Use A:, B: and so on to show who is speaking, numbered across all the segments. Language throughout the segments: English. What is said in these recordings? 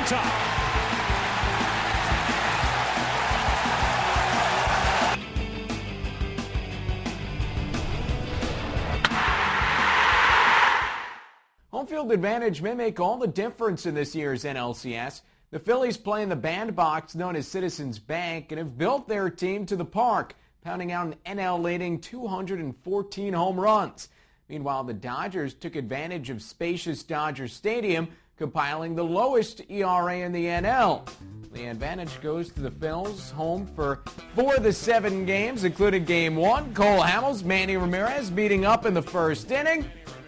A: top.
B: Home field advantage may make all the difference in this year's NLCS. The Phillies play in the bandbox known as Citizens Bank and have built their team to the park, pounding out an NL-leading 214 home runs. Meanwhile, the Dodgers took advantage of spacious Dodger Stadium, compiling the lowest ERA in the NL. The advantage goes to the Phillies, home for 4 of the 7 games, including Game 1. Cole Hamels, Manny Ramirez beating up in the first inning.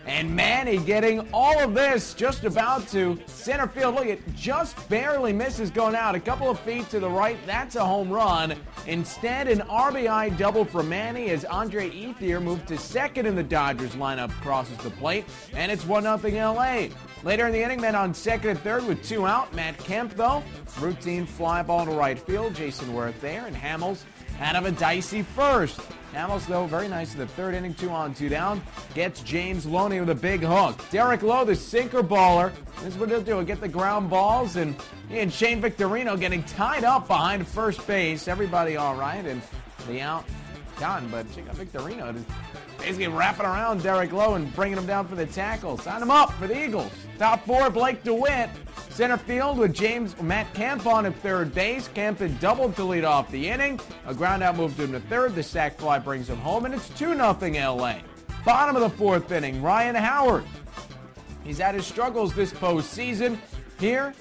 B: And Manny getting all of this just about to center field. Look, it just barely misses going out. A couple of feet to the right. That's a home run. Instead, an RBI double for Manny as Andre Ethier moved to second in the Dodgers lineup crosses the plate. And it's 1-0 LA. Later in the inning, men on second and third with 2 out. Matt Kemp, though, routine fly ball to right field. Jason Worth there. And Hamels out of a dicey first. Hamels, though, very nice in the third inning, 2 on, 2 down. Gets James Lowe with a big hook. Derek Lowe, the sinker baller. This is what he'll do. He'll get the ground balls, and he and Shane Victorino getting tied up behind first base. Everybody all right, and the out done. But check out Victorino basically wrapping around Derek Lowe and bringing him down for the tackle. Sign him up for the Eagles. Top 4, Blake DeWitt. Center field with Matt Kemp on at third base. Kemp had doubled to lead off the inning. A ground out moved him to third. The sac fly brings him home, and it's 2-0 LA. Bottom of the 4th inning, Ryan Howard. He's had his struggles this postseason. Here,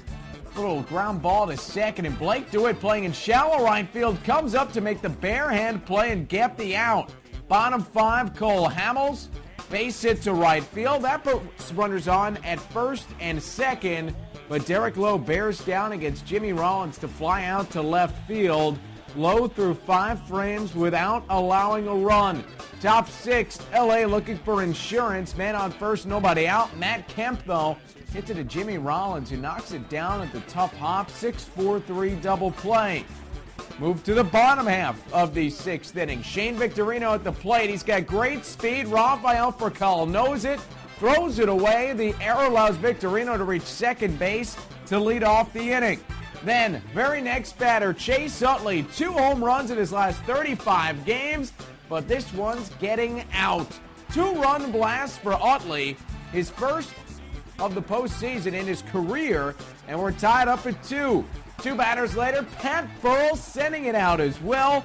B: little ground ball to second, and Blake DeWitt playing in shallow right field comes up to make the bare hand play and get the out. Bottom 5, Cole Hamels. Base hit to right field. That puts runners on at first and second. But Derek Lowe bears down against Jimmy Rollins to fly out to left field. Lowe threw 5 frames without allowing a run. Top 6, LA looking for insurance. Man on first, nobody out. Matt Kemp, though, hits it to Jimmy Rollins, who knocks it down at the tough hop. 6-4-3 double play. Move to the bottom half of the 6th inning. Shane Victorino at the plate. He's got great speed. Rafael Furcal knows it. Throws it away. The error allows Victorino to reach second base to lead off the inning. Then, very next batter, Chase Utley. 2 home runs in his last 35 games, but this one's getting out. 2-run blast for Utley, his first of the postseason in his career, and we're tied up at 2. 2 batters later, Pat Burrell sending it out as well.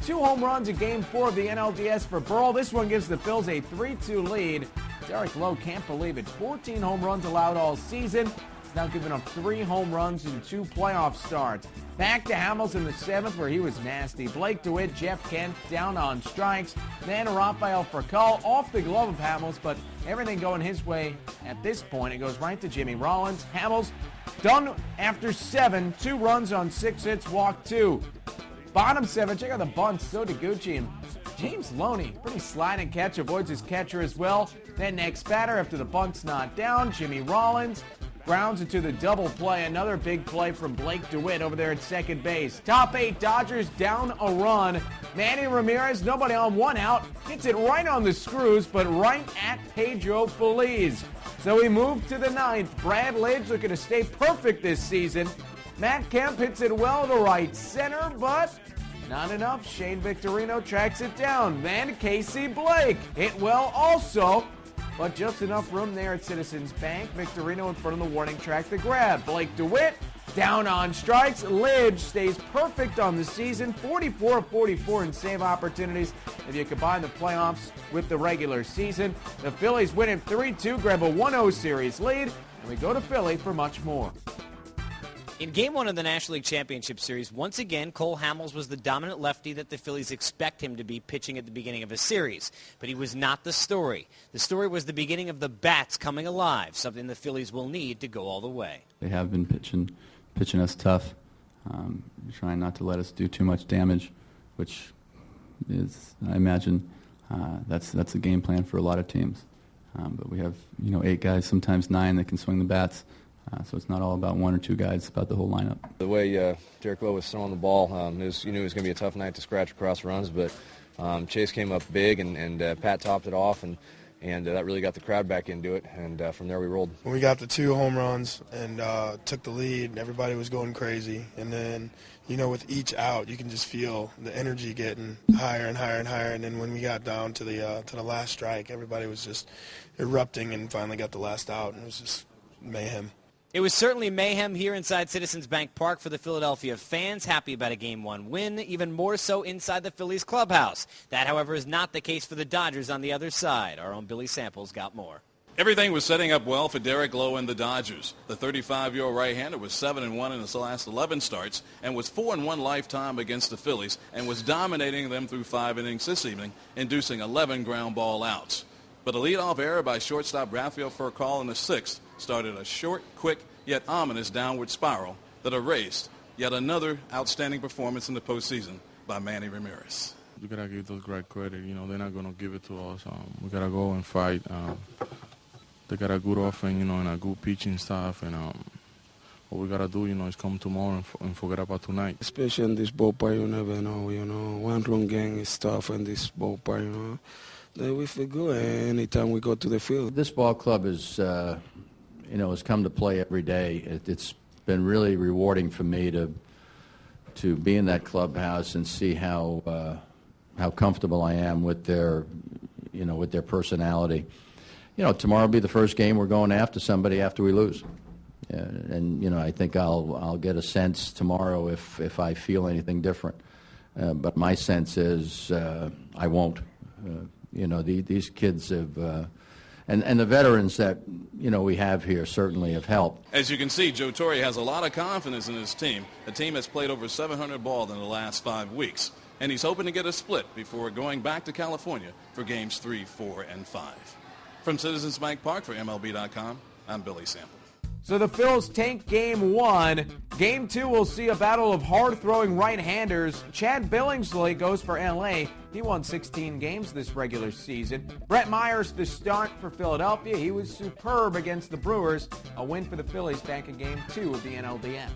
B: 2 home runs in Game 4 of the NLDS for Burrell. This one gives the Phils a 3-2 lead. Derek Lowe can't believe it. 14 home runs allowed all season. He's now given up 3 home runs in 2 playoff starts. Back to Hamels in the 7th where he was nasty. Blake DeWitt, Jeff Kent down on strikes. Then Rafael Furcal off the glove of Hamels, but everything going his way at this point. It goes right to Jimmy Rollins. Hamels done after 7. 2 runs on 6 hits, walked 2. Bottom 7, check out the bunts. So Taguchi and James Loney, pretty sliding catch, avoids his catcher as well. Then next batter after the bunt's not down, Jimmy Rollins grounds into the double play. Another big play from Blake DeWitt over there at second base. Top 8, Dodgers down a run. Manny Ramirez, nobody on, 1 out. Hits it right on the screws, but right at Pedro Feliz. So we move to the 9th. Brad Lidge looking to stay perfect this season. Matt Kemp hits it well to right center, but not enough. Shane Victorino tracks it down. Then Casey Blake hit well also, but just enough room there at Citizens Bank. Victorino in front of the warning track to grab. Blake DeWitt down on strikes. Lidge stays perfect on the season. 44 of 44 in save opportunities if you combine the playoffs with the regular season. The Phillies win it 3-2, grab a 1-0 series lead, and we go to Philly for much more.
C: In Game 1 of the National League Championship Series, once again, Cole Hamels was the dominant lefty that the Phillies expect him to be pitching at the beginning of a series. But he was not the story. The story was the beginning of the bats coming alive, something the Phillies will need to go all the way.
D: They have been pitching us tough, trying not to let us do too much damage, which is, I imagine, that's a game plan for a lot of teams. But we have 8 guys, sometimes 9, that can swing the bats. So it's not all about 1 or 2 guys, it's about the whole lineup.
E: The way Derek Lowe was throwing the ball, you knew it was going to be a tough night to scratch across runs, but Chase came up big, and Pat topped it off, and and that really got the crowd back into it, and from there we rolled.
A: When we got the 2 home runs and took the lead, everybody was going crazy. And then, with each out, you can just feel the energy getting higher and higher and higher. And then when we got down to the last strike, everybody was just erupting and finally got the last out, and it was just mayhem.
C: It was certainly mayhem here inside Citizens Bank Park for the Philadelphia fans, happy about a Game 1 win, even more so inside the Phillies clubhouse. That, however, is not the case for the Dodgers on the other side. Our own Billy Samples got more.
F: Everything was setting up well for Derek Lowe and the Dodgers. The 35-year-old right-hander was 7-1 in his last 11 starts and was 4-1 lifetime against the Phillies and was dominating them through 5 innings this evening, inducing 11 ground ball outs. But a leadoff error by shortstop Rafael Furcal in the 6th started a short, quick, yet ominous downward spiral that erased yet another outstanding performance in the postseason by Manny Ramirez.
G: We got to give those guys credit. They're not going to give it to us. We got to go and fight. They got a good offense, and a good pitching staff. And what we got to do, is come tomorrow and forget about tonight.
H: Especially in this ballpark, you never know. One-run game is tough in this ballpark, We feel good anytime we go to the field.
I: This ball club is, has come to play every day. It's been really rewarding for me to be in that clubhouse and see how comfortable I am with their personality. Tomorrow will be the first game we're going after somebody after we lose. And I think I'll get a sense tomorrow if I feel anything different. But my sense is I won't. These kids have, and the veterans that, we have here certainly have helped.
F: As you can see, Joe Torre has a lot of confidence in his team. The team has played over 700 balls in the last 5 weeks, and he's hoping to get a split before going back to California for games 3, 4, and 5. From Citizens Bank Park for MLB.com, I'm Billy Sample.
B: So the Phils tank Game 1. Game 2 will see a battle of hard-throwing right-handers. Chad Billingsley goes for L.A. He won 16 games this regular season. Brett Myers, the start for Philadelphia. He was superb against the Brewers. A win for the Phillies back in Game 2 of the NLCS.